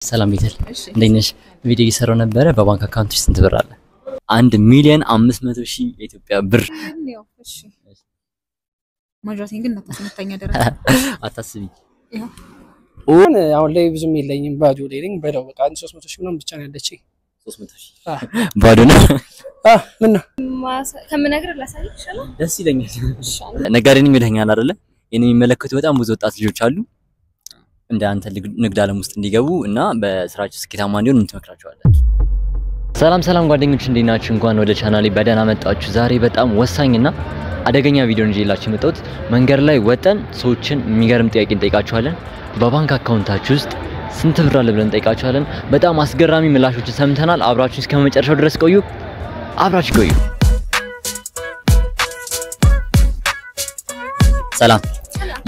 ሰላም ቤተል እንዴት ነሽ? ቪዲዮ እየሰራው ነበረ። በባንክ አካውንት ውስጥ ስንት ብር አለ? 1,500,000 የኢትዮጵያ ብር። ያው እሺ ማጃቴን ግን እናታስመታኛ ደረጃ አታስቢ። ኦን አሁን ላይ ብዙም የለኝም ባዶ ላይ ነኝ። በለው በቃ 300,000 ምናምን ብቻ ነው ያለችኝ። 300,000 ባዶ ነው። ምን ነው ከምነግር ላሳይሽ ይችላል። ደስ ይለኛል። ነጋዴ ነኝ ይለኛል አይደለ? የኔ የሚመለከቱ በጣም ብዙ ወጣት ልጆች አሉ እንደ አንተ ንግድ ዓለም ውስጥ እንዲገቡ እና በስራቸው ስኬታማ እንዲሆኑ እንትመክራቸዋለን። ሰላም ጓደኞች እንዴት ናችሁ? እንኳን ወደ ቻናሌ በደህና መጣችሁ። ዛሬ በጣም ወሳኝና አደገኛ ቪዲዮ እንጀላችሁ የመጣሁት መንገድ ላይ ወጠን ሰዎችን የሚገርም ጥያቄ እንጠይቃቸዋለን። በባንክ አካውንታችሁ ውስጥ ስንት ብር አለ ብለን እንጠይቃቸዋለን። በጣም አስገራሚ ምላሾችን ሰምተናል። አብራችሁ እስከ መጨረሻው ድረስ ቆዩ። አብራችሁ ቆዩ። ሰላም፣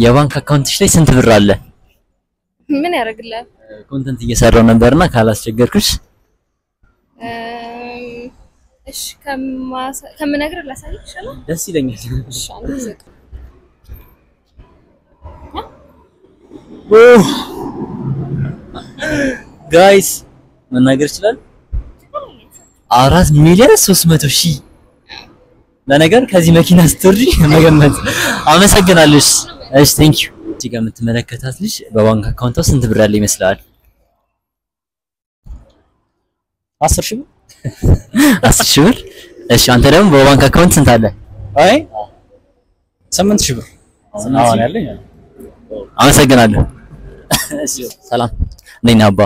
የባንክ አካውንትሽ ላይ ስንት ብር አለ? ምን ያደርግልሃል? ኮንተንት እየሰራው ነበርና ካላስቸገርኩሽ እሺ ከምነግር ላሳይሽ ይችላል። ደስ ይለኛል። እሺ አንተ ጋይስ መናገር ይችላል። 4,300,000 ለነገር ከዚህ መኪና ስትወርጂ መገመት። አመሰግናለሁ። እሺ ቴንክ ዩ። እዚህ ጋር የምትመለከታት ልጅ በባንክ አካውንቷ ስንት ብር ያለ ይመስላል? 10,000 ብር 10,000 ብር። እሺ አንተ ደግሞ በባንክ አካውንት ስንት አለ? አይ 8,000 ብር አሁን ያለኝ። አመሰግናለሁ። እሺ ሰላም ነኝ አባ።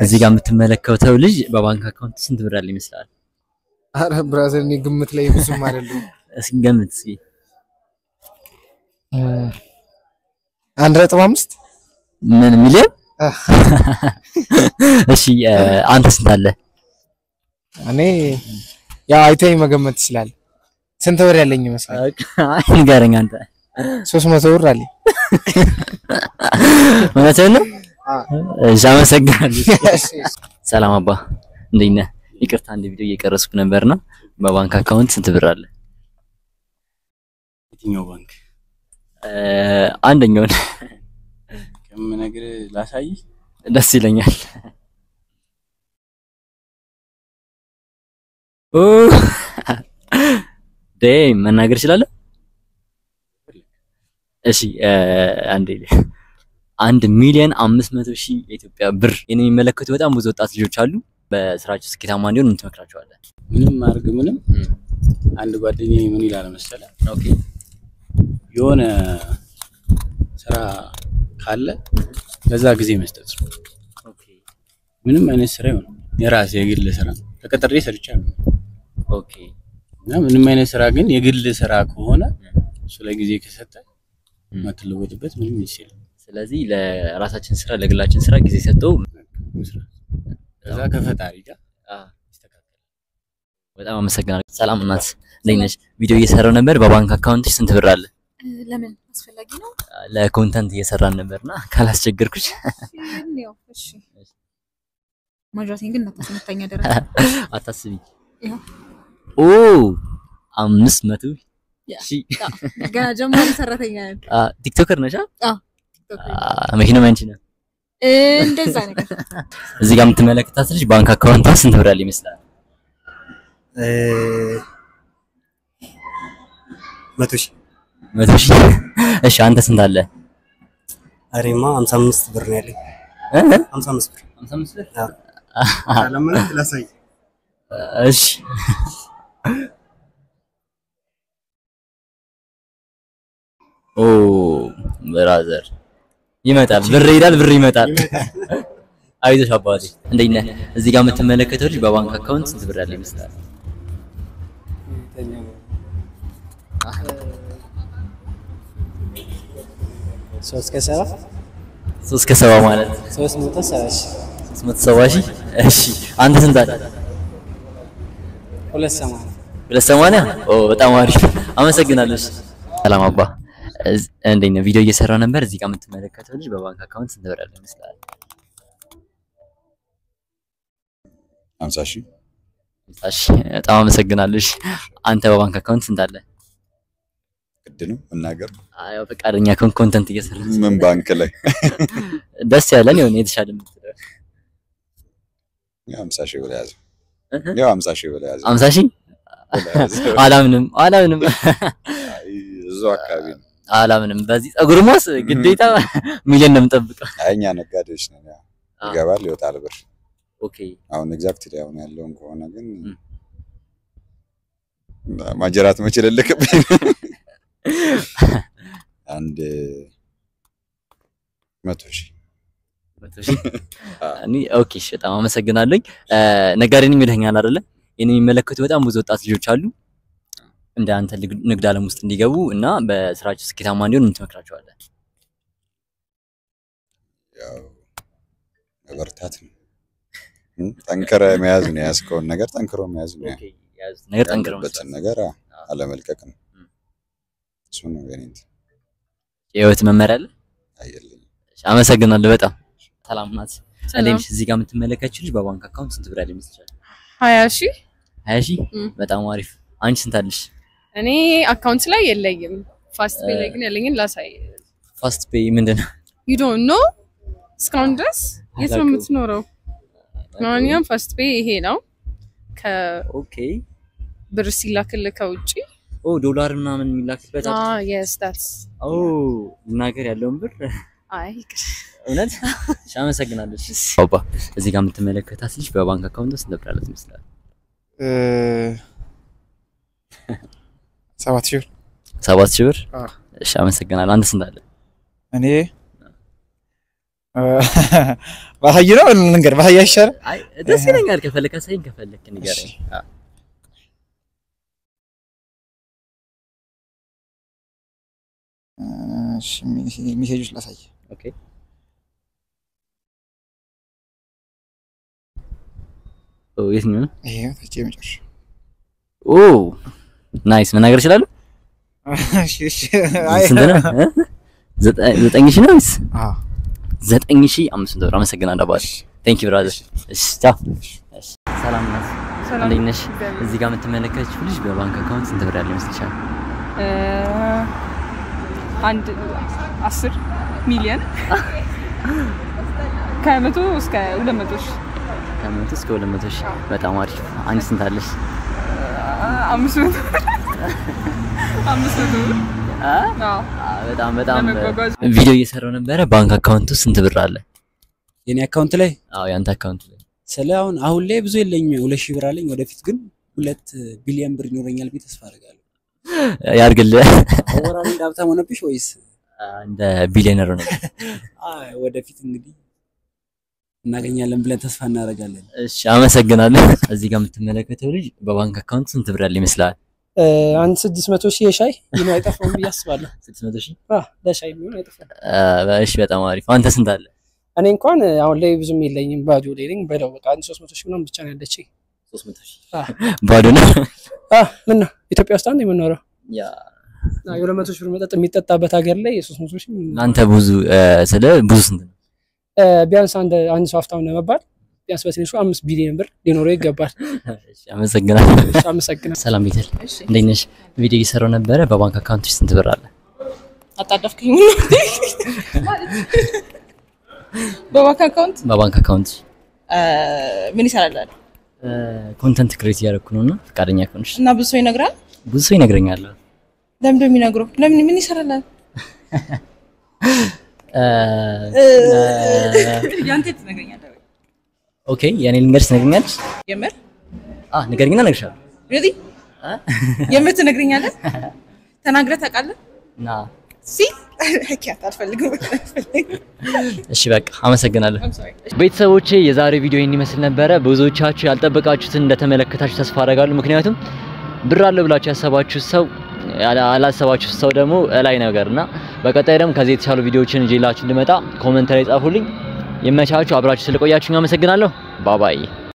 እዚህ ጋር የምትመለከተው ልጅ በባንክ አካውንት ስንት ብር ያለ ይመስላል? አረ ብራዘር እኔ ግምት ላይ ብዙም አይደለም። እስኪ ገምት እስኪ። 1.5 ምን ሚሊዮን? እሺ አንተ ስንት አለ? እኔ ያው አይተኝ መገመት ይችላል። ስንት ብር ያለኝ ይመስላል? አይ ንገረኝ አንተ። 300 ብር አለኝ። እውነትህን ነው? እሺ አመሰግናለሁ። ሰላም አባ እንዴት ነህ? ይቅርታ አንድ ቪዲዮ እየቀረስኩ ነበርና በባንክ አካውንት ስንት ብር አለ? የትኛው ባንክ? አንደኛውን ከምነግር ላሳይ ደስ ይለኛል። ኦ ዴይ መናገር ይችላል? እሺ አንዴ 1,500,000 የኢትዮጵያ ብር። የኔ የሚመለከቱ በጣም ብዙ ወጣት ልጆች አሉ በስራቸው ስኬታማ እንዲሆኑ እንትመክራቸዋለን። ምንም አድርግ ምንም። አንድ ጓደኛዬ ምን ይላል መሰለህ? ኦኬ የሆነ ስራ ካለ ለዛ ጊዜ መስጠት ነው። ኦኬ ምንም አይነት ስራ ይሆን የራስ የግል ስራ ተቀጥሬ ሰርቻለሁ። ኦኬ እና ምንም አይነት ስራ ግን የግል ስራ ከሆነ እሱ ላይ ጊዜ ከሰጠ ማትለወጥበት ምንም ይችላል። ስለዚህ ለራሳችን ስራ ለግላችን ስራ ጊዜ ሰጠው መስራት ከዛ ከፈጣሪ ጋር ይስተካከላል። በጣም አመሰግናለሁ። ሰላም እናት እንዴት ነሽ? ቪዲዮ እየሰራው ነበር። በባንክ አካውንትሽ ስንት ብር አለ? ለምን አስፈላጊ ነው? ለኮንተንት እየሰራን ነበርና ካላስቸገርኩሽ። ያው እሺ ማጃቴን ግን እናታስመታኛ ደረጃ አታስቢ። ያው ኦ 500,000 ገና ጀማሪ ሰራተኛ ነኝ። ቲክቶከር ነሽ? ቲክቶከር መኪና ማንቺ ነው እንደዛ ነገር። እዚህ ጋር የምትመለከታት ልጅ ባንክ አካውንቷ ስንት ብር ያለ ይመስላል? 100,000 እሺ አንተ ስንት አለ? አሬማ 55 ብር ነው ያለኝ። 55 ብር 55 ብር። ለምን ላሳይ? እሺ ኦ ብራዘር ይመጣል። ብር ይላል፣ ብር ይመጣል። አይዞሽ አባቴ እንዴት ነህ? እዚህ ጋር የምትመለከተው ልጅ በባንክ አካውንት ስንት ብር ያለ ይመስላል? 3 ከ7 ማለት 370,000። እሺ አንተ ስንት አለ? 280። ኦ በጣም አሪፍ አመሰግናለሁ። ሰላም አባ እንዴት ነህ? ቪዲዮ እየሰራው ነበር። እዚህ ጋር የምትመለከተው ልጅ በባንክ አካውንት ስንት ብር ያለ ይመስላል? 50,000። በጣም አመሰግናለሁ። አንተ በባንክ አካውንት ስንት አለ? ግድ ነው መናገር። አይ ፈቃደኛ ኮንተንት እየሰራህ ምን ባንክ ላይ ደስ ያለን የሆነ የተሻለ ያው 50 ሺህ ብር ያዘ። ያው 50 ሺህ ብር ያዘ። 50 ሺህ አላምንም እዛው አካባቢ ነው። አላምንም በዚህ ጸጉርማስ ግዴታ ሚሊዮን ነው የምጠብቀው። አይኛ ነጋዴዎች ነን። ያው ይገባል ይወጣል ብር። ኦኬ አሁን ኤግዛክትሊ አሁን ያለውን ከሆነ ግን ማጀራት መቼ ለለከብኝ አንድ 100 ሺህ እኔ ኦኬ እሺ በጣም አመሰግናለሁ። ነጋዴንም ይልኛል አይደለ? የኔ የሚመለከቱ በጣም ብዙ ወጣት ልጆች አሉ እንደ አንተ ንግድ ዓለም ውስጥ እንዲገቡ እና በስራቸው ስኬታማ እንዲሆኑ እንትመክራቸዋለን። ያው መበርታት ነው። ጠንክረ መያዝ ነው። ያስከውን ነገር ጠንክሮ መያዝ ነው። ኦኬ ያዝ ነገር ጠንክሮ በትን ነገር አለመልቀቅ ነው። እሱ ነው የኔ የህይወት መመሪያ አለ አይደለም። አመሰግናለሁ በጣም ሰላም ናት። እንዴት እዚህ ጋር የምትመለከችው ልጅ በባንክ አካውንት ስንት ብር አለ ይመስልሻል? 20 ሺህ 20 ሺህ በጣም አሪፍ። አንቺ ስንት አለሽ? እኔ አካውንት ላይ የለኝም። ፋስት ፔይ ላይ ግን ያለኝን ላሳይ። ፋስት ፔይ ምንድነው? you don't know እስካሁን ድረስ የት ነው የምትኖረው? ማንኛውም ፋስት ፔይ ይሄ ነው። ኦኬ ብር ሲላክልህ ከውጪ ዶላር ምናምን የሚላክበት yes that's ልናገር ያለውን ብር አይ እውነት አመሰግናለሁ። አባ እዚህ ጋር የምትመለከታት ልጅ በባንክ አካውንት ውስጥ ስንት ብር አለ ይመስላል? 7000 ብር 7000 ብር። እሺ አመሰግናለሁ። አንተ ስንት አለ? እኔ ባሃይ ነው ልንገር ባሃይ አይሻልም? አይ ደስ ይለኛል። ከፈለከ ሳይን ከፈለክ ንገረኝ። እሺ ሜሴጆች ላሳይ። ኦኬ የትኛው ነው? ይሄ ታች የመጨረሻ ናይስ መናገር ይችላል። እሺ ስንት ነው? 9000 ነው? 9500 ብር። አመሰግናለሁ አባቴ። ቴንክ ዩ ብራዘር። እሺ ቻው። እሺ ሰላም ናት። እንዴት ነሽ? እዚህ ጋር የምትመለከችው ልጅ በባንክ አካውንት ስንት ብር ያለው ይመስልሻል? አንድ 10 ሚሊዮን ከ100 እስከ 200 ሺህ ከ100 እስከ 200 ሺህ በጣም አሪፍ። አንቺ ስንት አለሽ? 500 በጣም ቪዲዮ እየሰራው ነበረ። ባንክ አካውንቱ ስንት ብር አለ? የኔ አካውንት ላይ ያንተ አካውንት ላይ አሁን ላይ ብዙ የለኝም። 2000 ብር አለኝ። ወደፊት ግን 2 ቢሊዮን ብር ይኖረኛል ብዬ ተስፋ አደርጋለሁ። ያርግልህ። ወራሪ ሀብታም ሆነብሽ ወይስ እንደ ቢሊዮነር ነው? ወደፊት እንግዲህ እናገኛለን ብለን ተስፋ እናደርጋለን። እሺ አመሰግናለሁ። እዚህ ጋር የምትመለከተው ልጅ በባንክ አካውንት ስንት ብር አለ ይመስላል? አንድ 600 ሺህ የሻይ ይኖር አይጠፋም ብዬ አስባለሁ። 600 ሺህ ለሻይ የሚሆን አይጠፋም። እሺ በጣም አሪፍ። አንተ ስንት አለ? እኔ እንኳን አሁን ላይ ብዙም የለኝም፣ ባዶ ላይ ነኝ። በለው በቃ 300 ሺህ ምናምን ብቻ ነው ያለችኝ። 300 ሺህ ባዶ ነው? ምን ነው ኢትዮጵያ ውስጥ አንድ የምኖረው ያ 200 ሺህ ብር መጠጥ የሚጠጣበት ሀገር ላይ 300 ሺህ አንተ ብዙ ስለ ብዙ ስንት ነው? ቢያንስ አንድ ሰው ሀብታም ለመባል ቢያንስ በትንሹ 5 ቢሊዮን ብር ሊኖረው ይገባል። እሺ አመሰግናለሁ። ሰላም ቤተል እንዴት ነሽ? ቪዲዮ እየሰራው ነበረ። በባንክ አካውንት ውስጥ ስንት ብር አለ? አጣዳፍከኝ በባንክ አካውንት ምን ይሰራል? ኮንተንት ክሬት እያደረኩ ነውና ፈቃደኛ ከሆንሽ እና ብዙ ሰው ይነግራል። ብዙ ሰው ይነግረኛል። ለምን እንደሚነግረው ለምን ምን ይሰራል? ያንተ ትነግረኛለህ? ኦኬ የኔ ልንገርሽ ትነግረኛለሽ? የምር ንገሪኝና እነግርሻለሁ። really የምር ትነግረኛለህ? ተናግረህ ታውቃለህ? አልፈልግም። እሺ በቃ አመሰግናለሁ። ቤተሰቦቼ የዛሬ ቪዲዮ ይሄን ይመስል ነበረ። ብዙዎቻችሁ ያልጠበቃችሁትን እንደተመለከታችሁ ተስፋ አደርጋለሁ። ምክንያቱም ብር አለ ብላችሁ ያሰባችሁ ሰው ያላሰባችሁ ሰው ደግሞ ላይ ነገርና በቀጣይ ደግሞ ከዚህ የተሻሉ ቪዲዮዎችን ይዤላችሁ እንድመጣ ኮሜንት ላይ ጻፉልኝ። ይመቻችሁ። አብራችሁ ስለቆያችሁ አመሰግናለሁ። ባባይ